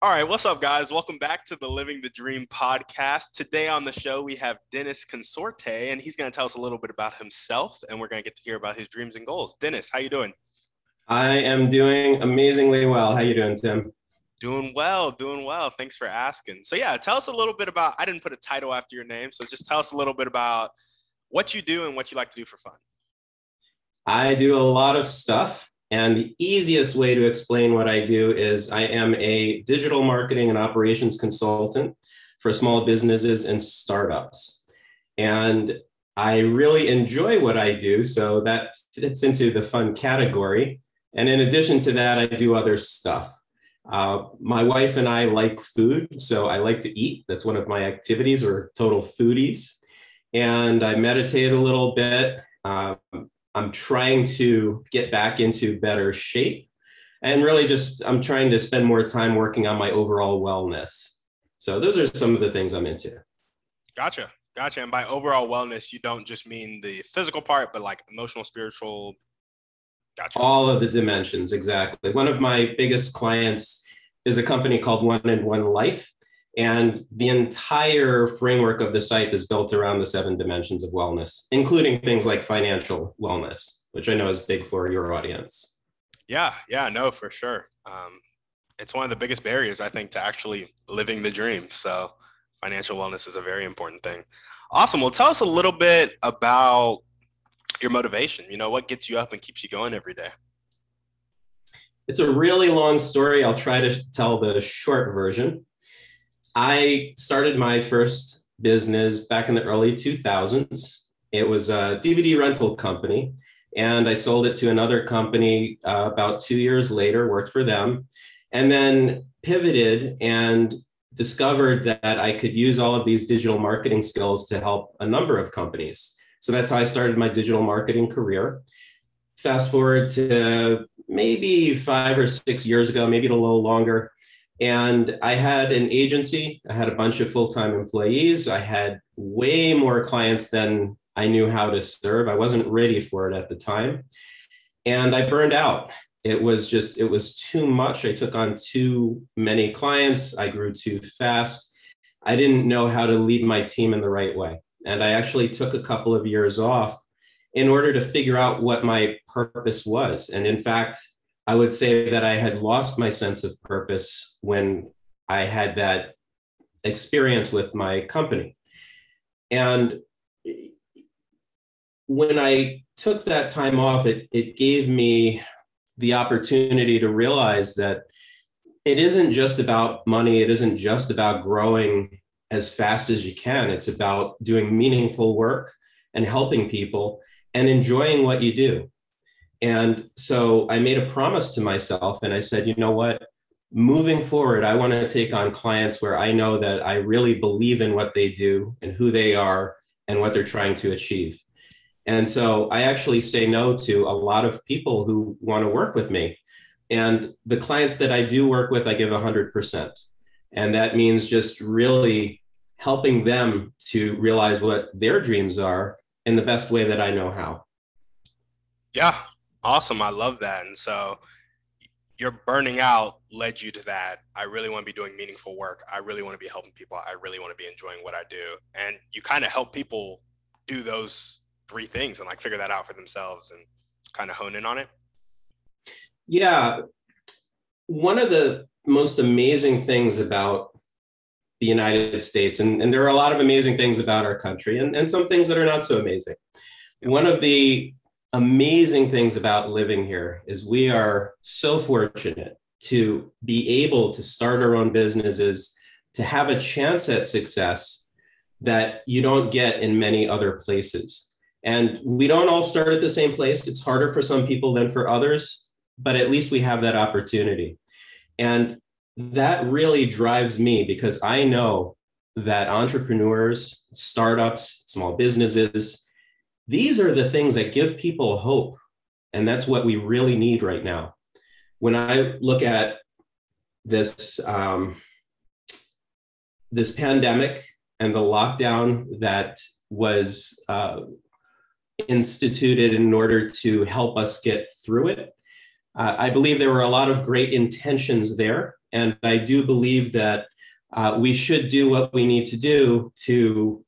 All right, what's up, guys? Welcome back to the Living the Dream podcast. Today on the show, we have Dennis Consorte, and he's going to tell us a little bit about himself, and we're going to get to hear about his dreams and goals. Dennis, how you doing? I am doing amazingly well. How you doing, Tim? Doing well, doing well. Thanks for asking. So yeah, tell us a little bit about, I didn't put a title after your name, so just tell us a little bit about what you do and what you like to do for fun. I do a lot of stuff, and the easiest way to explain what I do is I am a digital marketing and operations consultant for small businesses and startups. And I really enjoy what I do, so that fits into the fun category. And in addition to that, I do other stuff. My wife and I like food, so I like to eat. That's one of my activities. We're total foodies. And I meditate a little bit. I'm trying to get back into better shape. And really I'm trying to spend more time working on my overall wellness. So those are some of the things I'm into. Gotcha. And by overall wellness, you don't just mean the physical part, but like emotional, spiritual. Gotcha. All of the dimensions, exactly. One of my biggest clients is a company called One and One Life. And the entire framework of the site is built around the 7 dimensions of wellness, including things like financial wellness, which I know is big for your audience. Yeah, no, for sure. It's one of the biggest barriers, I think, to actually living the dream. So financial wellness is a very important thing. Awesome. Well, tell us a little bit about your motivation. What gets you up and keeps you going every day? It's a really long story. I'll try to tell the short version. I started my first business back in the early 2000s. It was a DVD rental company, and I sold it to another company about 2 years later, worked for them, and then pivoted and discovered that I could use all of these digital marketing skills to help a number of companies. So that's how I started my digital marketing career. Fast forward to maybe 5 or 6 years ago, maybe a little longer. And I had an agency. I had a bunch of full-time employees. I had way more clients than I knew how to serve. I wasn't ready for it at the time. And I burned out. It was too much. I took on too many clients. I grew too fast. I didn't know how to lead my team in the right way. And I actually took a couple of years off in order to figure out what my purpose was. And in fact, I would say that I had lost my sense of purpose when I had that experience with my company. And when I took that time off, it gave me the opportunity to realize that it isn't just about money. It isn't just about growing as fast as you can. It's about doing meaningful work and helping people and enjoying what you do. And so I made a promise to myself and I said, you know what, moving forward, I want to take on clients where I know that I really believe in what they do and who they are and what they're trying to achieve. And so I actually say no to a lot of people who want to work with me. And the clients that I do work with, I give 100%. And that means just really helping them to realize what their dreams are in the best way that I know how. Yeah. Awesome. I love that. And so your burning out led you to that. I really want to be doing meaningful work. I really want to be helping people. I really want to be enjoying what I do. And you kind of help people do those 3 things and like figure that out for themselves and kind of hone in on it. Yeah. One of the most amazing things about the United States, and there are a lot of amazing things about our country and some things that are not so amazing. One of the amazing things about living here is we are so fortunate to be able to start our own businesses, to have a chance at success that you don't get in many other places. And we don't all start at the same place. It's harder for some people than for others, but at least we have that opportunity. And that really drives me because I know that entrepreneurs, startups, small businesses, these are the things that give people hope. And that's what we really need right now. When I look at this, this pandemic and the lockdown that was instituted in order to help us get through it, I believe there were a lot of great intentions there. And I do believe that we should do what we need to do to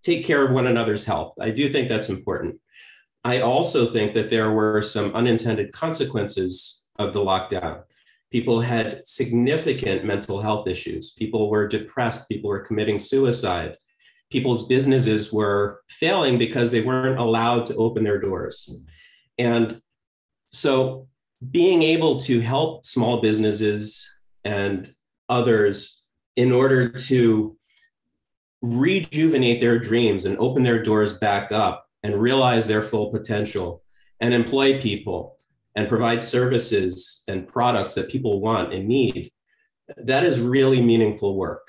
take care of one another's health. I do think that's important. I also think that there were some unintended consequences of the lockdown. People had significant mental health issues. People were depressed. People were committing suicide. People's businesses were failing because they weren't allowed to open their doors. And so being able to help small businesses and others in order to rejuvenate their dreams and open their doors back up and realize their full potential and employ people and provide services and products that people want and need, that is really meaningful work.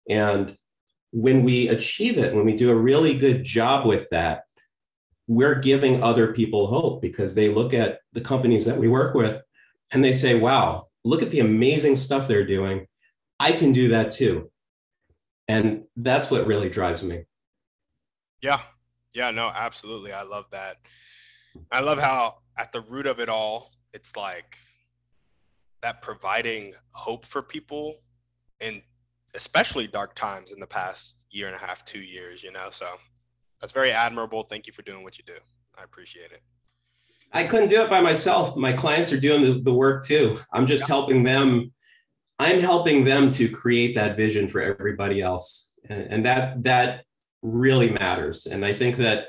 And when we achieve it, when we do a really good job with that, we're giving other people hope, because they look at the companies that we work with and they say, wow, look at the amazing stuff they're doing. I can do that too. And that's what really drives me. Yeah. Yeah, no, absolutely. I love that. I love how at the root of it all, it's like that providing hope for people in especially dark times in the past year and a half, 2 years, you know? So that's very admirable. Thank you for doing what you do. I appreciate it. I couldn't do it by myself. My clients are doing the work too. I'm just helping them. I'm helping them to create that vision for everybody else. And that really matters. And I think that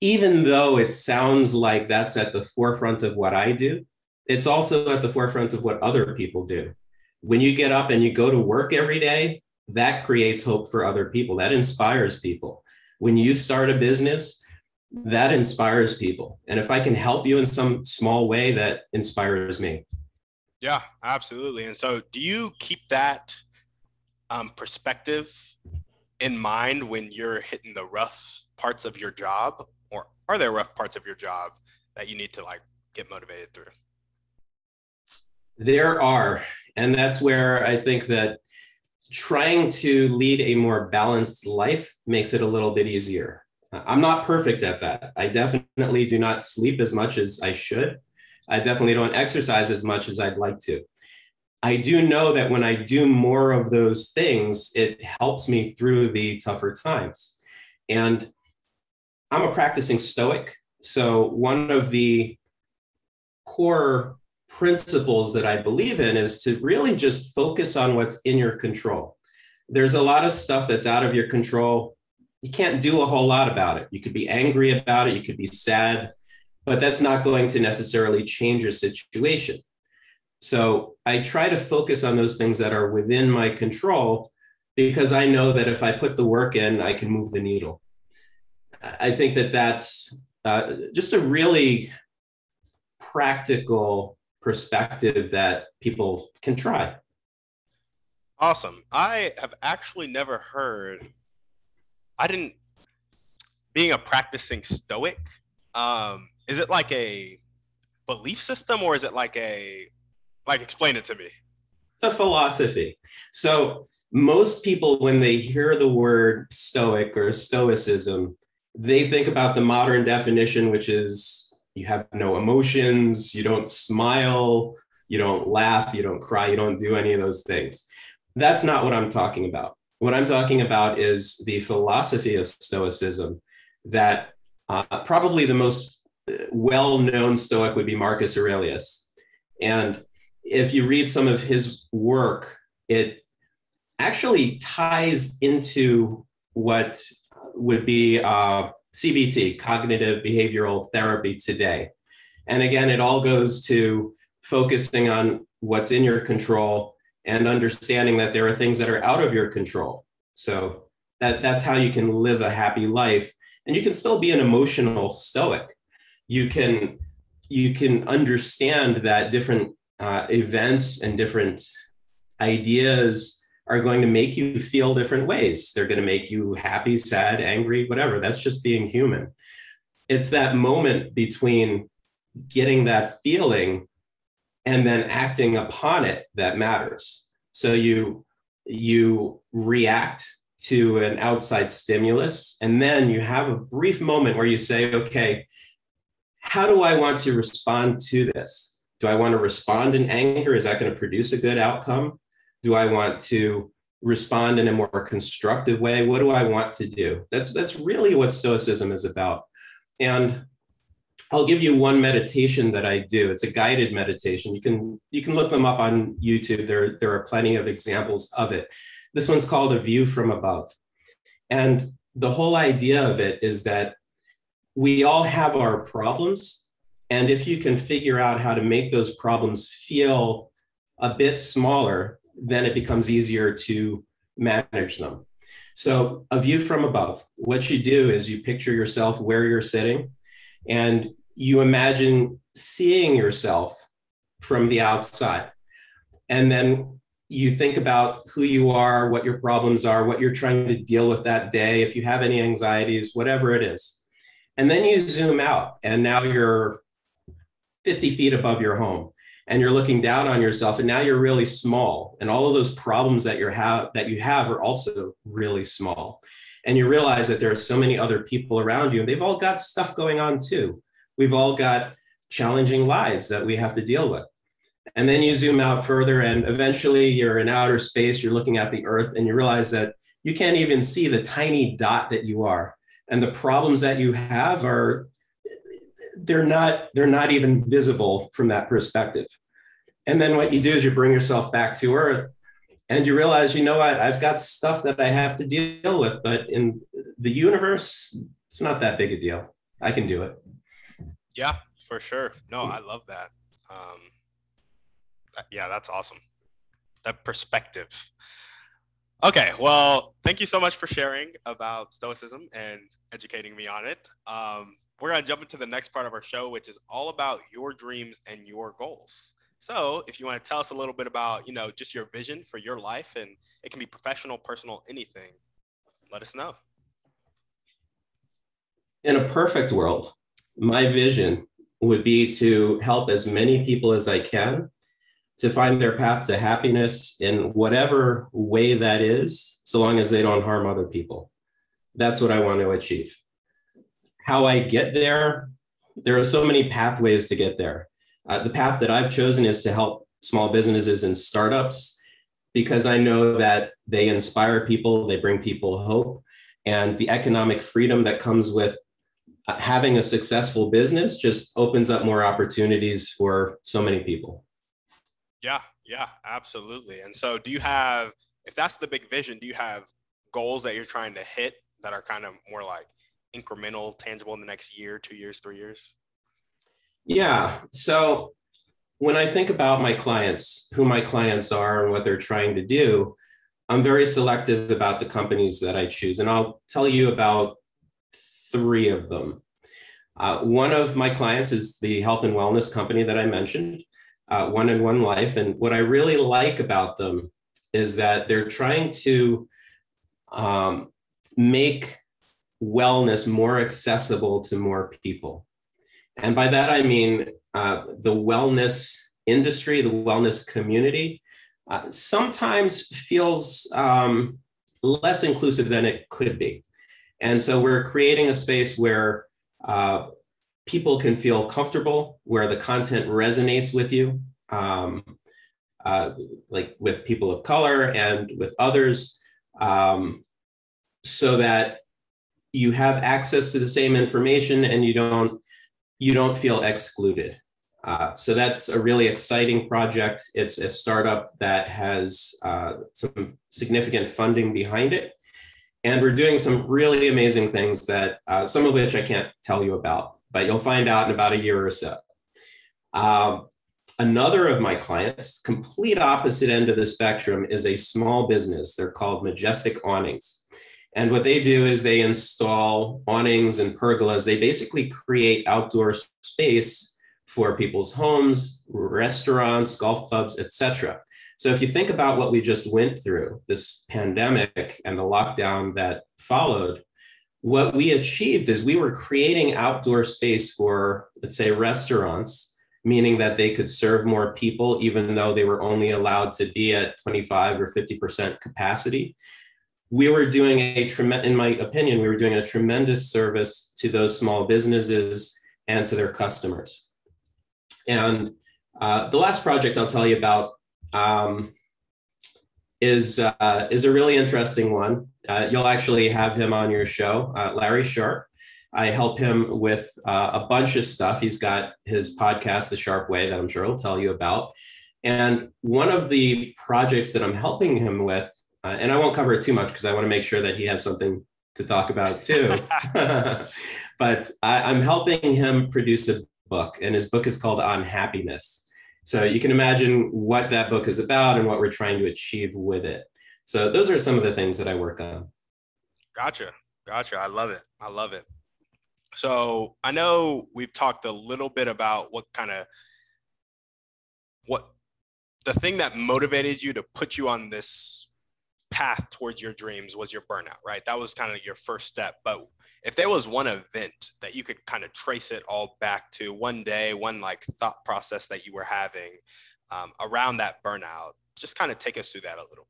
even though it sounds like that's at the forefront of what I do, it's also at the forefront of what other people do. When you get up and you go to work every day, that creates hope for other people. That inspires people. When you start a business, that inspires people. And if I can help you in some small way, that inspires me. Yeah, absolutely. And so do you keep that perspective in mind when you're hitting the rough parts of your job, or are there rough parts of your job that you need to like get motivated through? There are. And that's where I think that trying to lead a more balanced life makes it a little bit easier. I'm not perfect at that. I definitely do not sleep as much as I should. I definitely don't exercise as much as I'd like to. I do know that when I do more of those things, it helps me through the tougher times. And I'm a practicing Stoic. So one of the core principles that I believe in is to really just focus on what's in your control. There's a lot of stuff that's out of your control. You can't do a whole lot about it. You could be angry about it. You could be sad, but that's not going to necessarily change your situation. So I try to focus on those things that are within my control, because I know that if I put the work in, I can move the needle. I think that that's just a really practical perspective that people can try. Awesome. I have actually never heard, being a practicing Stoic, is it like a belief system, or is it like explain it to me? It's a philosophy. So most people, when they hear the word Stoic or Stoicism, they think about the modern definition, which is you have no emotions, you don't smile, you don't laugh, you don't cry, you don't do any of those things. That's not what I'm talking about. What I'm talking about is the philosophy of Stoicism that probably the most well-known Stoic would be Marcus Aurelius. And if you read some of his work, it actually ties into what would be CBT, cognitive behavioral therapy today. And again, it all goes to focusing on what's in your control and understanding that there are things that are out of your control. So that's how you can live a happy life. And you can still be an emotional Stoic. You can understand that different events and different ideas are going to make you feel different ways. They're going to make you happy, sad, angry, whatever. That's just being human. It's that moment between getting that feeling and then acting upon it that matters. So you react to an outside stimulus, and then you have a brief moment where you say, okay, how do I want to respond to this? Do I want to respond in anger? Is that going to produce a good outcome? Do I want to respond in a more constructive way? What do I want to do? That's really what Stoicism is about. And I'll give you one meditation that I do. It's a guided meditation. You can look them up on YouTube. There are plenty of examples of it. This one's called A View from Above. And the whole idea of it is that we all have our problems. And if you can figure out how to make those problems feel a bit smaller, then it becomes easier to manage them. So A View from Above, what you do is you picture yourself where you're sitting, and you imagine seeing yourself from the outside. And then you think about who you are, what your problems are, what you're trying to deal with that day, if you have any anxieties, whatever it is. And then you zoom out, and now you're 50 feet above your home, and you're looking down on yourself, and now you're really small. And all of those problems that you have are also really small. And you realize that there are so many other people around you, and they've all got stuff going on too. We've all got challenging lives that we have to deal with. And then you zoom out further, and eventually you're in outer space, you're looking at the earth, and you realize that you can't even see the tiny dot that you are. And the problems that you have they're not even visible from that perspective. And then what you do is you bring yourself back to earth, and you realize, you know what, I've got stuff that I have to deal with, but in the universe, it's not that big a deal. I can do it. Yeah, for sure. No, I love that. Yeah, that's awesome. That perspective. Okay, well, thank you so much for sharing about Stoicism and educating me on it. We're going to jump into the next part of our show, which is all about your dreams and your goals. So if you want to tell us a little bit about, just your vision for your life, and it can be professional, personal, anything, let us know. In a perfect world, my vision would be to help as many people as I can to find their path to happiness in whatever way that is, so long as they don't harm other people. That's what I want to achieve. How I get there, there are so many pathways to get there. The path that I've chosen is to help small businesses and startups, because I know that they inspire people, they bring people hope, and the economic freedom that comes with having a successful business just opens up more opportunities for so many people. Yeah, absolutely. And so if that's the big vision, do you have goals that you're trying to hit that are kind of more like incremental, tangible in the next year, 2 years, 3 years? Yeah. So when I think about my clients, who my clients are and what they're trying to do, I'm very selective about the companies that I choose. And I'll tell you about 3 of them. One of my clients is the health and wellness company that I mentioned, One in One Life. And what I really like about them is that they're trying to make wellness more accessible to more people. And by that, I mean the wellness industry, the wellness community, sometimes feels less inclusive than it could be. And so we're creating a space where people can feel comfortable, where the content resonates with you, like with people of color and with others, so that you have access to the same information and you don't feel excluded. So that's a really exciting project. It's a startup that has some significant funding behind it. And we're doing some really amazing things that some of which I can't tell you about, but you'll find out in about a year or so. Another of my clients, complete opposite end of the spectrum, is a small business. They're called Majestic Awnings. And what they do is they install awnings and pergolas. They basically create outdoor space for people's homes, restaurants, golf clubs, etc. So if you think about what we just went through, this pandemic and the lockdown that followed, what we achieved is we were creating outdoor space for, let's say, restaurants, meaning that they could serve more people, even though they were only allowed to be at 25 or 50% capacity. We were doing in my opinion, we were doing a tremendous service to those small businesses and to their customers. And The last project I'll tell you about is a really interesting one. You'll actually have him on your show, Larry Sharpe. I help him with a bunch of stuff. He's got his podcast, The Sharpe Way, that I'm sure he'll tell you about. And one of the projects that I'm helping him with, and I won't cover it too much because I want to make sure that he has something to talk about too. But I'm helping him produce a book, and his book is called On Happiness. So you can imagine what that book is about and what we're trying to achieve with it. So those are some of the things that I work on. Gotcha. I love it. So I know we've talked a little bit about what the thing that motivated you to put you on this path towards your dreams was your burnout, right? That was kind of your first step. But if there was one event that you could kind of trace it all back to, one day, one like thought process that you were having around that burnout, just kind of take us through that a little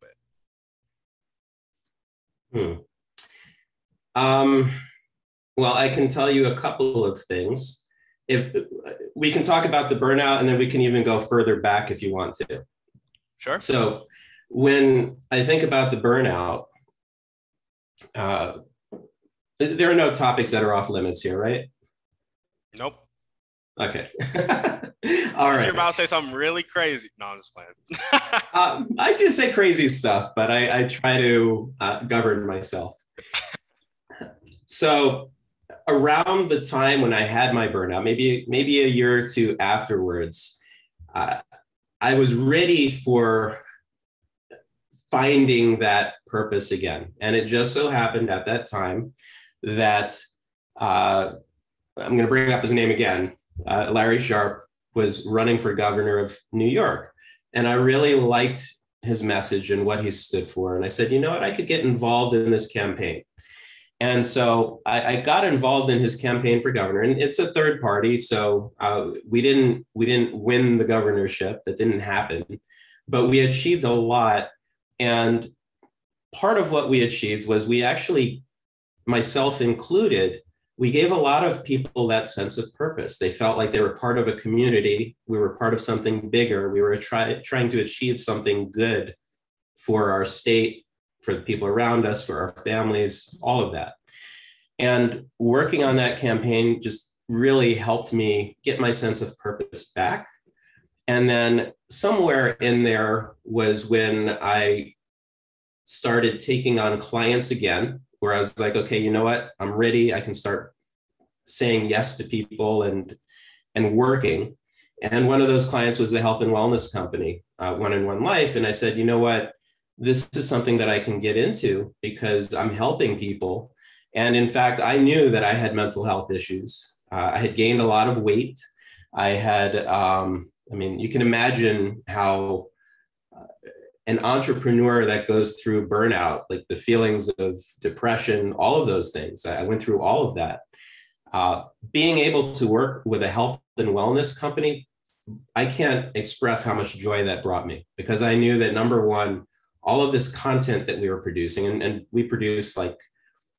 bit. Well, I can tell you a couple of things. If we can talk about the burnout, and then we can even go further back if you want to. Sure. So when I think about the burnout, there are no topics that are off limits here, right? Nope. Okay. All right. You're about to say something really crazy. No, I'm just playing. I do say crazy stuff, but I try to govern myself. So around the time when I had my burnout, maybe a year or two afterwards, I was ready for finding that purpose again. And it just so happened at that time that I'm going to bring up his name again. Larry Sharpe was running for governor of New York. And I really liked his message and what he stood for. And I said, you know what, I could get involved in this campaign. And so I got involved in his campaign for governor, and it's a third party. So we didn't win the governorship. That didn't happen, but we achieved a lot. And part of what we achieved was we actually, myself included, we gave a lot of people that sense of purpose. They felt like they were part of a community. We were part of something bigger. We were trying to achieve something good for our state, for the people around us, for our families, all of that. And working on that campaign just really helped me get my sense of purpose back. And then somewhere in there was when I started taking on clients again, where I was like, okay, you know what? I'm ready. I can start saying yes to people and working. And one of those clients was the health and wellness company, One in One Life. And I said, you know what? This is something that I can get into because I'm helping people. And in fact, I knew that I had mental health issues. I had gained a lot of weight. I had, you can imagine how an entrepreneur that goes through burnout, like the feelings of depression, all of those things. I went through all of that. Being able to work with a health and wellness company, I can't express how much joy that brought me, because I knew that, number one, all of this content that we were producing, and we produce like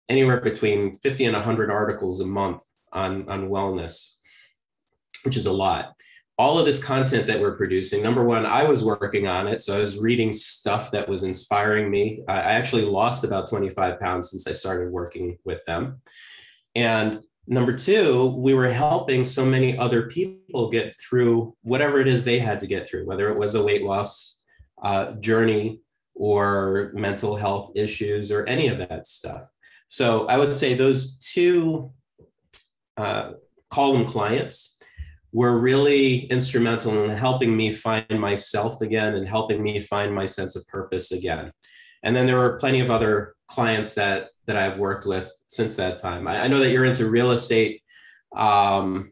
anywhere between 50 and 100 articles a month on wellness, which is a lot. All of this content that we're producing, number one, I was working on it. So I was reading stuff that was inspiring me. I actually lost about 25 pounds since I started working with them. And number two, we were helping so many other people get through whatever it is they had to get through, whether it was a weight loss journey or mental health issues or any of that stuff. So I would say those two, call them clients, were really instrumental in helping me find myself again and helping me find my sense of purpose again. And then there were plenty of other clients that I've worked with since that time. I know that you're into real estate in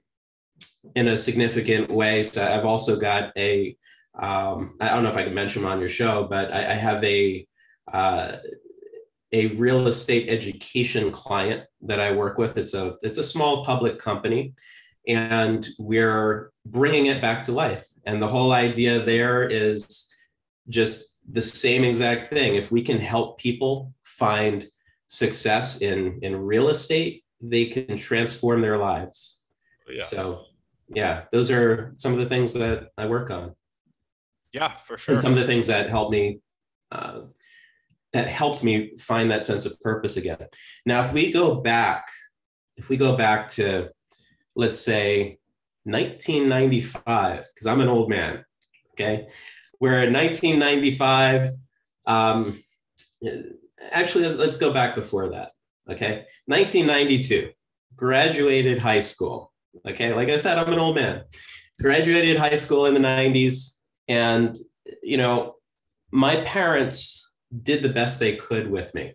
a significant way. So I've also got I don't know if I can mention them on your show, but I have a real estate education client that I work with. It's a small public company, and we're bringing it back to life. And the whole idea there is just the same exact thing. If we can help people find success in real estate, they can transform their lives. Yeah. So yeah, those are some of the things that I work on, Yeah, for and sure. some of the things uh, that helped me find that sense of purpose again. Now, if we go back to, let's say, 1995, because I'm an old man, okay? Where in 1995, um, actually, let's go back before that, okay? 1992, graduated high school, okay? Like I said, I'm an old man. Graduated high school in the 90s, and, you know, my parents did the best they could with me.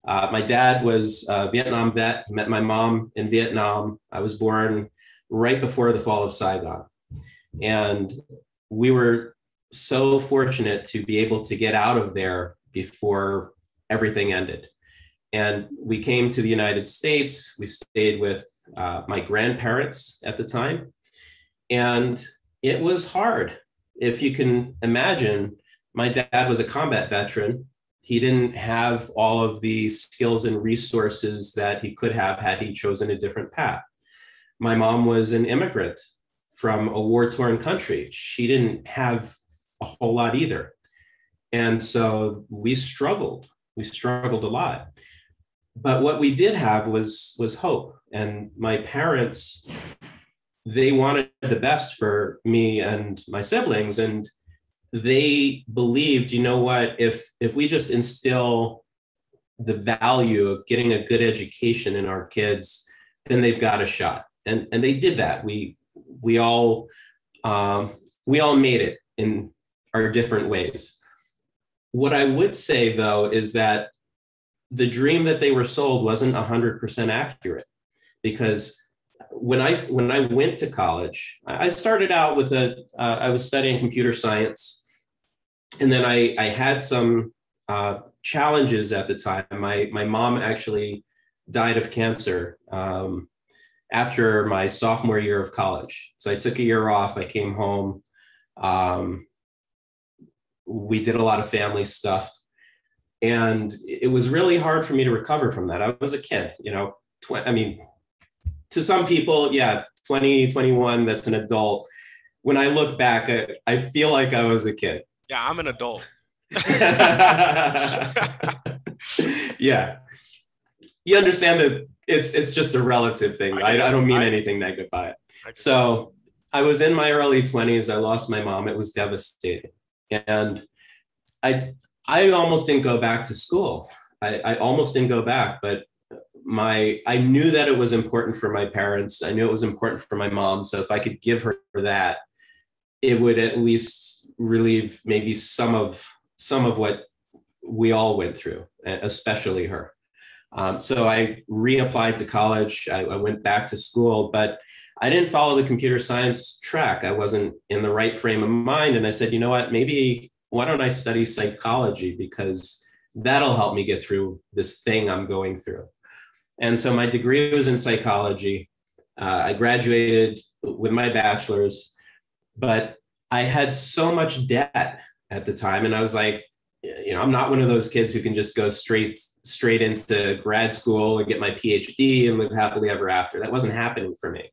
My dad was a Vietnam vet. He met my mom in Vietnam. I was born right before the fall of Saigon. And we were so fortunate to be able to get out of there before everything ended. And we came to the United States. We stayed with my grandparents at the time. And it was hard. If you can imagine, my dad was a combat veteran. He didn't have all of the skills and resources that he could have had he chosen a different path. My mom was an immigrant from a war-torn country. She didn't have a whole lot either. And so we struggled. We struggled a lot. But what we did have was hope. And my parents, they wanted the best for me and my siblings. And they believed, you know what, if we just instill the value of getting a good education in our kids, then they've got a shot. And they did that. We all made it in our different ways. What I would say, though, is that the dream that they were sold wasn't 100% accurate, because when I went to college, I started out with I was studying computer science, and then I had some challenges at the time. My mom actually died of cancer after my sophomore year of college. So I took a year off. I came home. We did a lot of family stuff. And it was really hard for me to recover from that. I was a kid, you know, I mean, to some people, yeah, 20, 21, that's an adult. When I look back, I feel like I was a kid. Yeah, I'm an adult. Yeah. You understand that it's just a relative thing. I don't mean anything negative by it. So I was in my early 20s. I lost my mom. It was devastating. And I almost didn't go back to school. I almost didn't go back, but I knew that it was important for my parents. I knew it was important for my mom. So if I could give her that, it would at least relieve maybe some of what we all went through, especially her. So I reapplied to college. I went back to school, but I didn't follow the computer science track. I wasn't in the right frame of mind. And I said, you know what, why don't I study psychology? Because that'll help me get through this thing I'm going through. And so my degree was in psychology. I graduated with my bachelor's, but I had so much debt at the time. And I was like, you know, I'm not one of those kids who can just go straight into grad school and get my PhD and live happily ever after. That wasn't happening for me.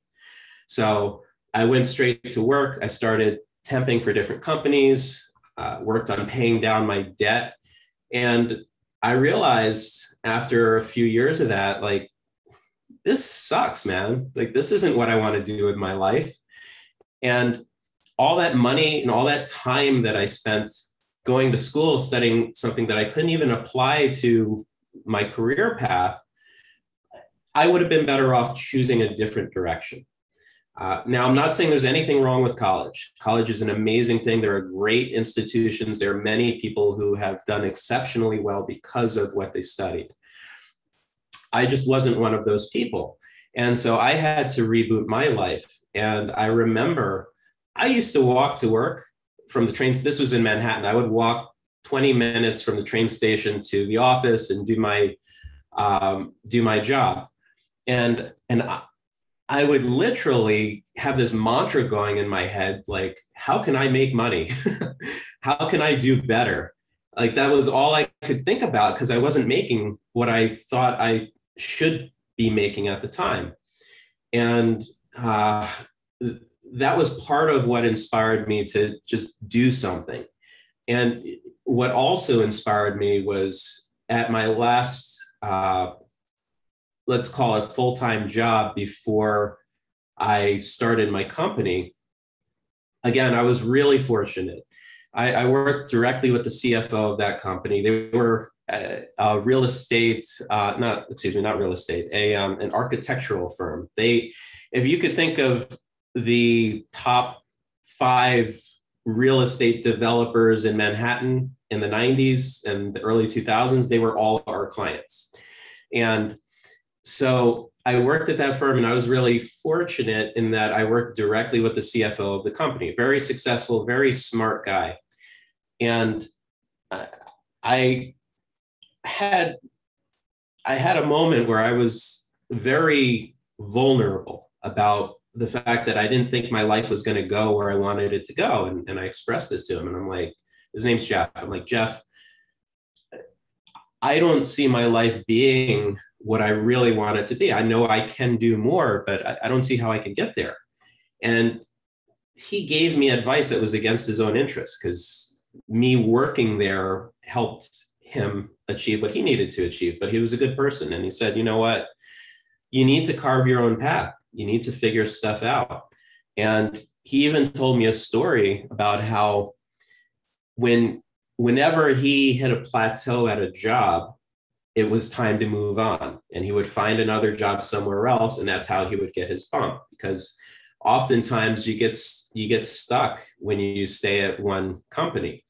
So I went straight to work. I started temping for different companies, worked on paying down my debt. And I realized after a few years of that, like, this sucks, man. Like, this isn't what I want to do with my life. And all that money and all that time that I spent going to school studying something that I couldn't even apply to my career path, I would have been better off choosing a different direction. Now, I'm not saying there's anything wrong with college. College is an amazing thing. There are great institutions. There are many people who have done exceptionally well because of what they studied. I just wasn't one of those people. And so I had to reboot my life. And I remember I used to walk to work from the trains. This was in Manhattan. I would walk 20 minutes from the train station to the office and do my job. And I would literally have this mantra going in my head, like, how can I make money? How can I do better? Like, that was all I could think about, because I wasn't making what I thought I should be making at the time. And that was part of what inspired me to just do something. And what also inspired me was at my last, let's call it full-time job before I started my company. Again, I was really fortunate. I worked directly with the CFO of that company. They were a real estate, not real estate, an architectural firm. If you could think of the top 5 real estate developers in Manhattan in the 90s and the early 2000s, they were all our clients. And so I worked at that firm, and I was really fortunate in that I worked directly with the CFO of the company. Very successful, very smart guy. And I had a moment where I was very vulnerable about the fact that I didn't think my life was going to go where I wanted it to go. And I expressed this to him, and I'm like, his name's Jeff. I'm like, Jeff, I don't see my life being what I really want it to be. I know I can do more, but I don't see how I can get there. And he gave me advice that was against his own interests, because me working there helped him achieve what he needed to achieve. But he was a good person. And he said, you know what? You need to carve your own path. You need to figure stuff out. And he even told me a story about how whenever he hit a plateau at a job, it was time to move on, and he would find another job somewhere else. And that's how he would get his bump, because oftentimes you get stuck when you stay at one company.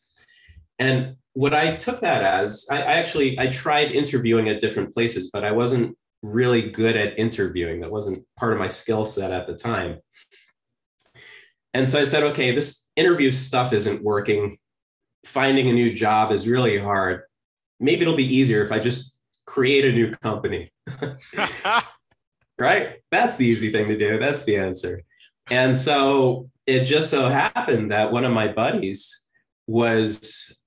And what I took that as, I tried interviewing at different places, but I wasn't really good at interviewing. That wasn't part of my skill set at the time. And so I said, okay, this interview stuff isn't working. Finding a new job is really hard. Maybe it'll be easier if I just create a new company. Right? That's the easy thing to do. That's the answer. And so it just so happened that one of my buddies was,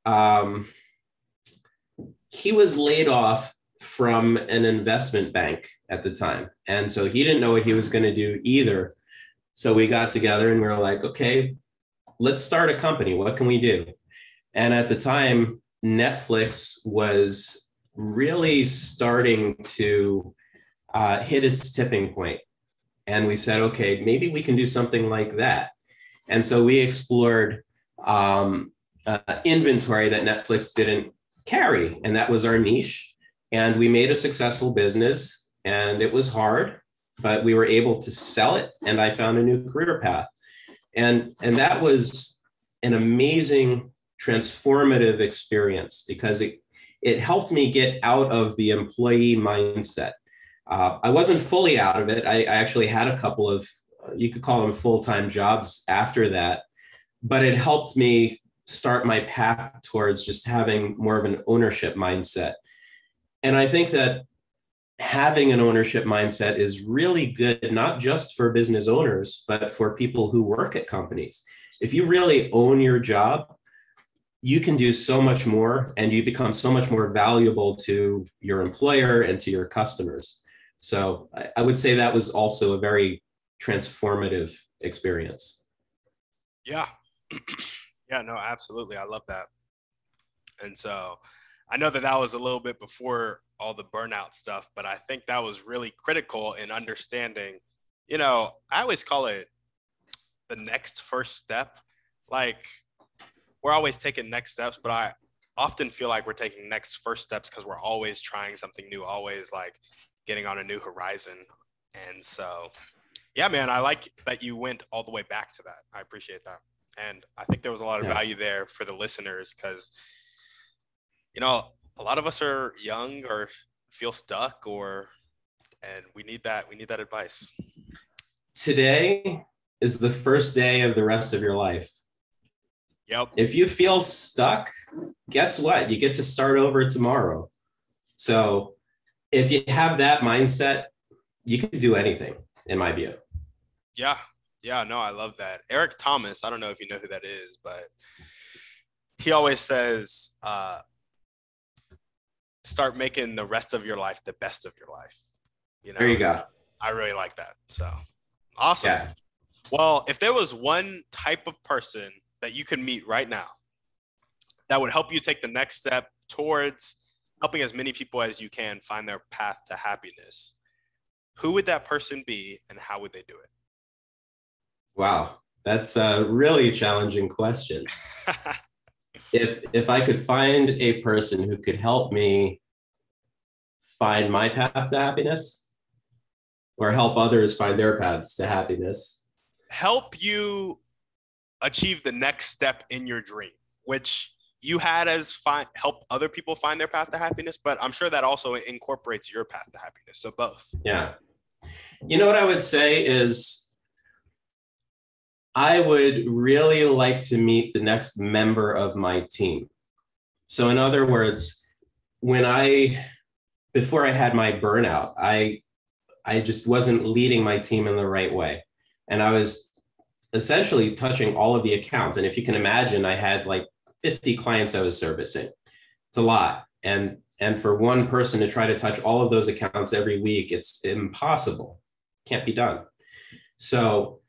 he was laid off from an investment bank at the time. And so he didn't know what he was going to do either. So we got together and we were like, okay, let's start a company. What can we do? And at the time, Netflix was really starting to hit its tipping point. And we said, okay, maybe we can do something like that. And so we explored inventory that Netflix didn't carry. And that was our niche. And we made a successful business, and it was hard, but we were able to sell it. And I found a new career path. And that was an amazing, transformative experience, because it helped me get out of the employee mindset. I wasn't fully out of it. I actually had a couple of, you could call them full-time jobs after that, but it helped me start my path towards just having more of an ownership mindset. And I think that having an ownership mindset is really good, not just for business owners, but for people who work at companies. If you really own your job, you can do so much more, and you become so much more valuable to your employer and to your customers. So I would say that was also a very transformative experience. Yeah. Yeah, no, absolutely. I love that. And so I know that was a little bit before all the burnout stuff, but I think that was really critical in understanding, I always call it the next first step. Like, we're always taking next steps, but I often feel like we're taking next first steps because we're always trying something new, always like getting on a new horizon. And so, yeah, man, I like that you went all the way back to that. I appreciate that. And I think there was a lot of value there for the listeners, because, a lot of us are young or feel stuck, and we need that advice. Today is the first day of the rest of your life. Yep. If you feel stuck, guess what? You get to start over tomorrow. So if you have that mindset, you can do anything, in my view. Yeah. Yeah, no, I love that. Eric Thomas, I don't know if you know who that is, but he always says, start making the rest of your life the best of your life. There you go. I really like that. So awesome. Yeah. Well, if there was one type of person that you could meet right now that would help you take the next step towards helping as many people as you can find their path to happiness, who would that person be and how would they do Wow, that's a really challenging question. it? If I could find a person who could help me find my path to happiness or help others find their paths to happiness. Help you achieve the next step in your dream, which you had as help other people find their path to happiness, but I'm sure that also incorporates your path to happiness. So both. Yeah. You know what I would say is I would really like to meet the next member of my team. So in other words, before I had my burnout, I just wasn't leading my team in the right way. And I was essentially touching all of the accounts. And if you can imagine, I had like 50 clients I was servicing. It's a lot. And for one person to try to touch all of those accounts every week, it's impossible. Can't be done. So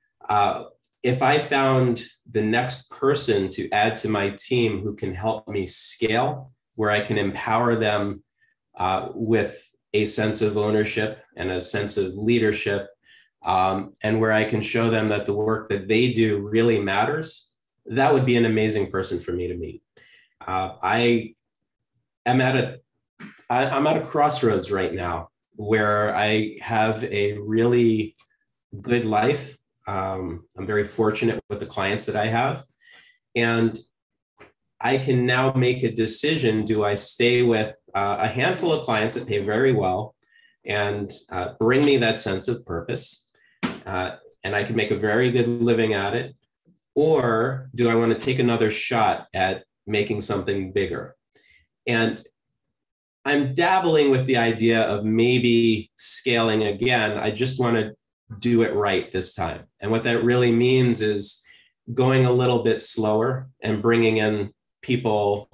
if I found the next person to add to my team who can help me scale, where I can empower them with a sense of ownership and a sense of leadership, and where I can show them that the work that they do really matters, that would be an amazing person for me to meet. I'm at a crossroads right now where I have a really good life. I'm very fortunate with the clients that I have. And I can now make a decision. Do I stay with a handful of clients that pay very well and bring me that sense of purpose? And I can make a very good living at it. Or do I want to take another shot at making something bigger? And I'm dabbling with the idea of maybe scaling again. I just want to do it right this time. And what that really means is going a little bit slower and bringing in people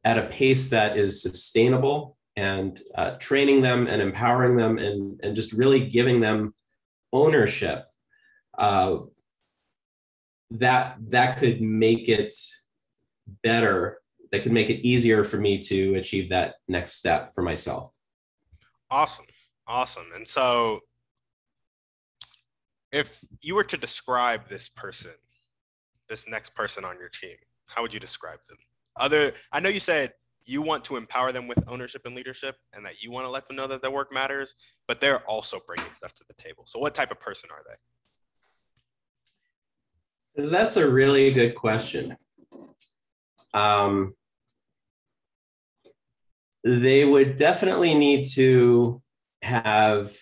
at a pace that is sustainable and training them and empowering them and just really giving them ownership. That could make it better. That could make it easier for me to achieve that next step for myself. Awesome. Awesome. And so if you were to describe this person, this next person on your team, how would you describe them? I know you said you want to empower them with ownership and leadership and that you want to let them know that their work matters, but they're also bringing stuff to the table. So what type of person are they? That's a really good question. They would definitely need to have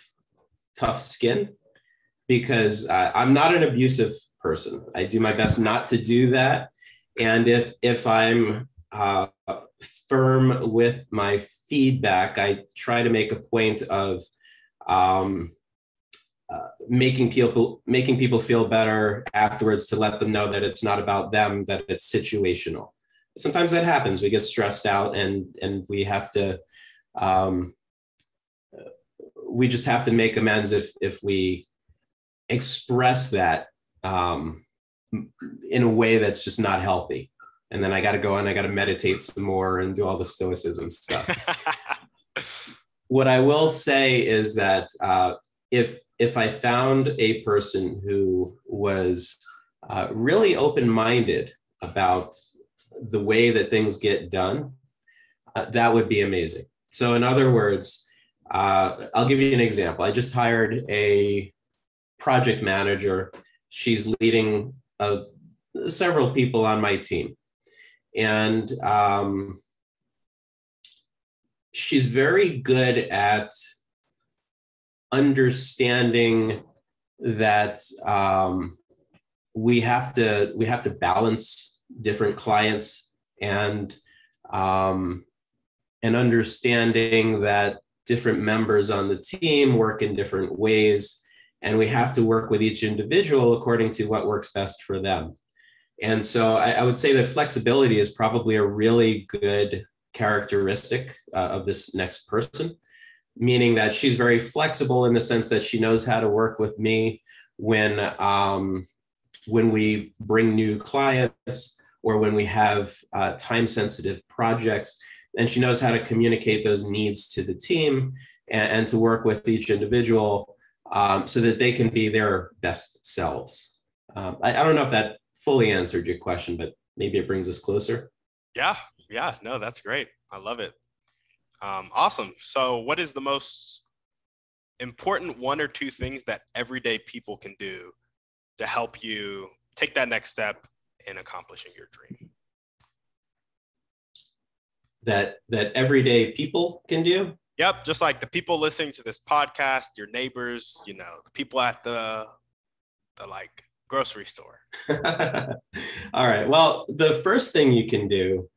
tough skin because I'm not an abusive person. I do my best not to do that. And if I'm firm with my feedback, I try to make a point of making people feel better afterwards to let them know that it's not about them, that it's situational. Sometimes that happens. We get stressed out and we have to, we just have to make amends if we express that in a way that's just not healthy. And then I got to go and I got to meditate some more and do all the Stoicism stuff. What I will say is that if I found a person who was really open-minded about the way that things get done, that would be amazing. So in other words, I'll give you an example. I just hired a project manager. She's leading several people on my team. And she's very good at understanding that we have to balance different clients and understanding that different members on the team work in different ways, and we have to work with each individual according to what works best for them. And so I would say that flexibility is probably a really good characteristic of this next person, meaning that she's very flexible in the sense that she knows how to work with me when when we bring new clients or when we have time-sensitive projects. And she knows how to communicate those needs to the team and to work with each individual so that they can be their best selves. I don't know if that fully answered your question, but maybe it brings us closer. Yeah, no, that's great. I love it. Awesome. So what is the most important one or two things that everyday people can do to help you take that next step in accomplishing your dream? That everyday people can do? Yep, just like the people listening to this podcast, your neighbors, the people at the like grocery store. All right. Well, the first thing you can do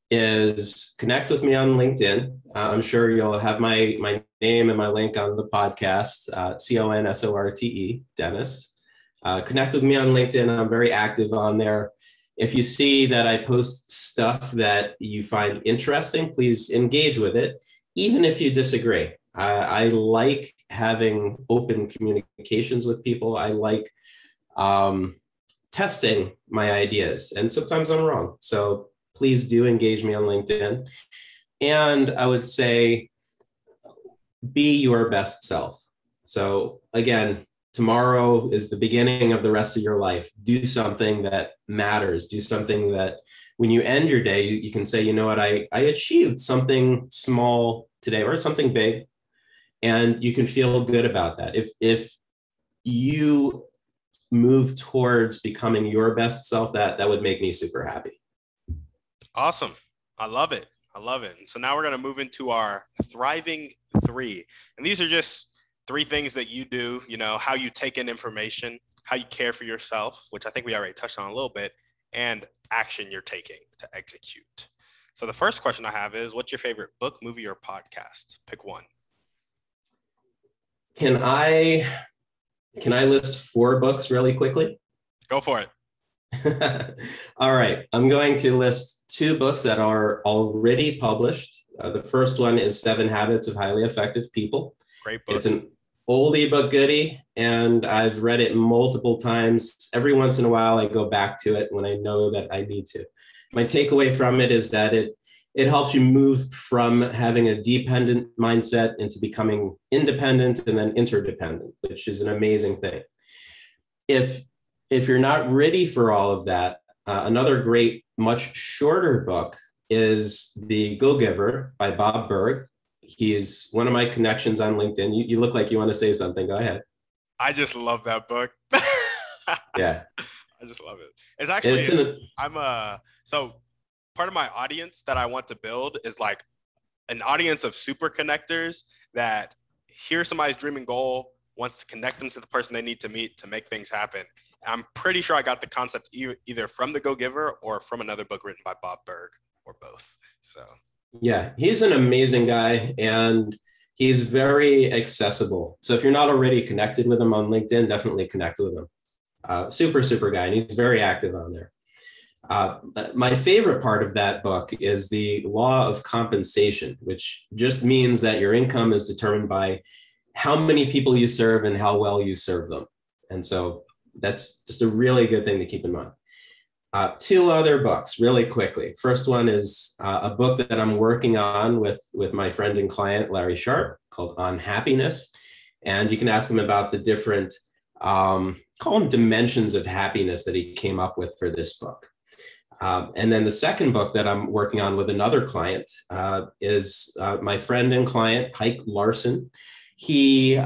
is connect with me on LinkedIn. I'm sure you'll have my name and my link on the podcast, Consorte, Dennis. Connect with me on LinkedIn. I'm very active on there. If you see that I post stuff that you find interesting, please engage with it, even if you disagree. I like having open communications with people. I like testing my ideas, and sometimes I'm wrong. So please do engage me on LinkedIn. And I would say, be your best self. So again, tomorrow is the beginning of the rest of your life. Do something that matters. Do something that when you end your day, you can say, you know what, I achieved something small today or something big, and you can feel good about that. If you move towards becoming your best self, that would make me super happy. Awesome. I love it. And so now we're going to move into our thriving three. And these are just three things that you do, how you take in information, how you care for yourself, which I think we already touched on a little bit, and action you're taking to execute. So the first question I have is, what's your favorite book, movie, or podcast? Pick one. Can I list 4 books really quickly? Go for it. All right. I'm going to list 2 books that are already published. The first one is 7 Habits of Highly Effective People. Great book. It's an oldie but goodie, and I've read it multiple times. Every once in a while, I go back to it when I know that I need to. My takeaway from it is that it helps you move from having a dependent mindset into becoming independent and then interdependent, which is an amazing thing. If you're not ready for all of that, another great, much shorter book is The Go-Giver by Bob Burg. He is one of my connections on LinkedIn. You look like you want to say something. Go ahead. I just love that book. Yeah. I just love it. It's actually, so part of my audience that I want to build is like an audience of super connectors that hear somebody's dreaming goal, wants to connect them to the person they need to meet to make things happen. I'm pretty sure I got the concept either from The Go-Giver or from another book written by Bob Burg, or both. So yeah, he's an amazing guy, and he's very accessible. So if you're not already connected with him on LinkedIn, definitely connect with him. Super guy, and he's very active on there. My favorite part of that book is the law of compensation, which just means that your income is determined by how many people you serve and how well you serve them. And so that's just a really good thing to keep in mind. 2 other books really quickly. First one is a book that I'm working on with my friend and client, Larry Sharpe, called On Happiness. And you can ask him about the different, call them dimensions of happiness that he came up with for this book. And then the second book that I'm working on with another client is my friend and client, Hike Larson. He's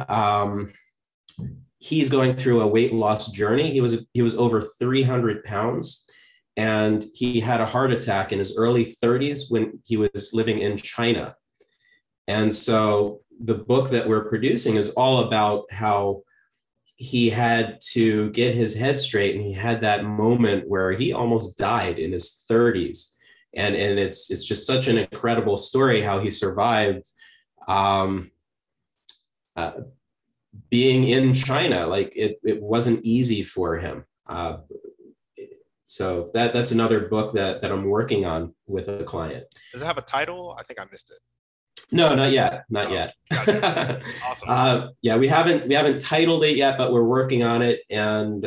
going through a weight loss journey. He was over 300 pounds. And he had a heart attack in his early 30s when he was living in China. And so the book that we're producing is all about how he had to get his head straight, and he had that moment where he almost died in his 30s. And it's just such an incredible story how he survived being in China. Like it wasn't easy for him. So that's another book that I'm working on with a client. Does it have a title? I think I missed it. No, not yet. Not yet. Gotcha. Awesome. Yeah, we haven't titled it yet, but we're working on it. And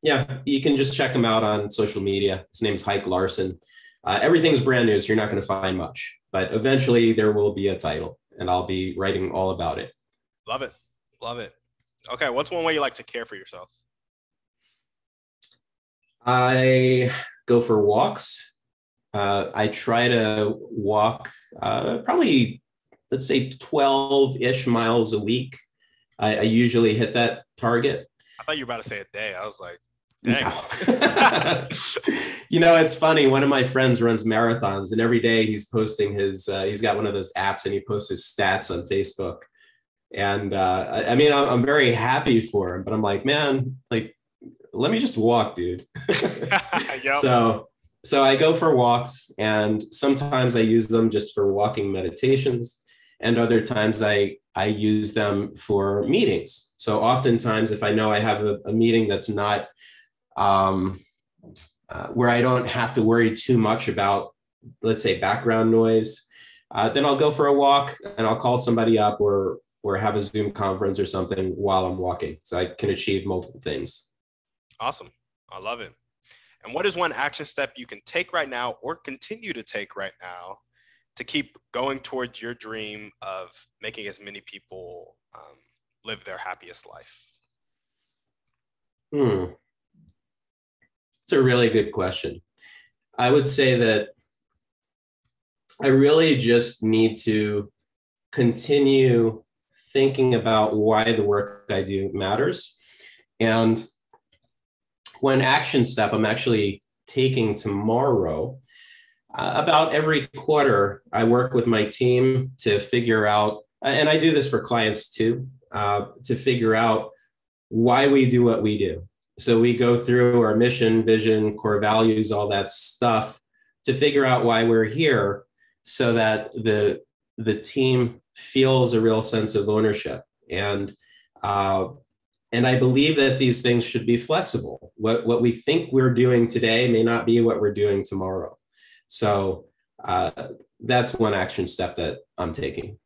Yeah, you can just check him out on social media. His name's Hike Larson. Everything's brand new, so you're not going to find much, but eventually there will be a title, and I'll be writing all about it. Love it. Love it. Okay, what's one way you like to care for yourself? I go for walks. I try to walk probably, let's say, 12-ish miles a week. I usually hit that target. I thought you were about to say a day. I was like, dang. No. It's funny. One of my friends runs marathons, and every day he's posting he's got one of those apps, and he posts his stats on Facebook. And I'm very happy for him, but I'm like, man, like, let me just walk, dude. Yep. So I go for walks, and sometimes I use them just for walking meditations, and other times I use them for meetings. So oftentimes, if I know I have a meeting that's not where I don't have to worry too much about, let's say, background noise, then I'll go for a walk, and I'll call somebody up or have a Zoom conference or something while I'm walking, so I can achieve multiple things. Awesome. I love it. And what is one action step you can take right now or continue to take right now to keep going towards your dream of making as many people live their happiest life? It's a really good question. I would say that I really just need to continue thinking about why the work I do matters. And one action step I'm actually taking tomorrow, about every quarter, I work with my team to figure out, and I do this for clients too, to figure out why we do what we do. So we go through our mission, vision, core values, all that stuff to figure out why we're here, so that the team feels a real sense of ownership. And I believe that these things should be flexible. What we think we're doing today may not be what we're doing tomorrow. So that's one action step that I'm taking.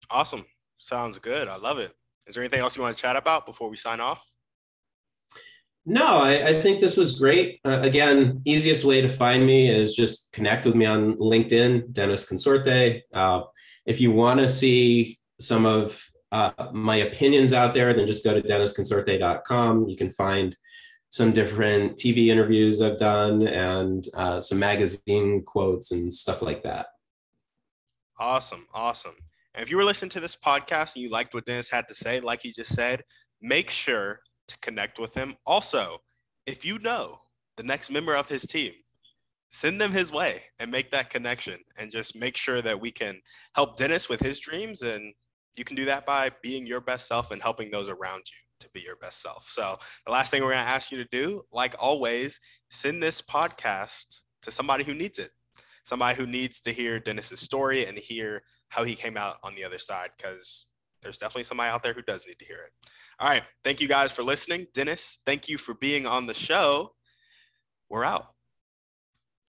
Awesome. Sounds good. I love it. Is there anything else you want to chat about before we sign off? No, I think this was great. Again, easiest way to find me is just connect with me on LinkedIn, Dennis Consorte. If you want to see some of my opinions out there, then just go to dennisconsorte.com. You can find some different TV interviews I've done and some magazine quotes and stuff like that. Awesome. Awesome. And if you were listening to this podcast and you liked what Dennis had to say, like he just said, make sure to connect with him. Also, if you know the next member of his team, send them his way and make that connection, and just make sure that we can help Dennis with his dreams. And you can do that by being your best self and helping those around you to be your best self. So the last thing we're going to ask you to do, like always, send this podcast to somebody who needs it, somebody who needs to hear Dennis's story and hear how he came out on the other side, because there's definitely somebody out there who does need to hear it. All right. Thank you guys for listening. Dennis, thank you for being on the show. We're out.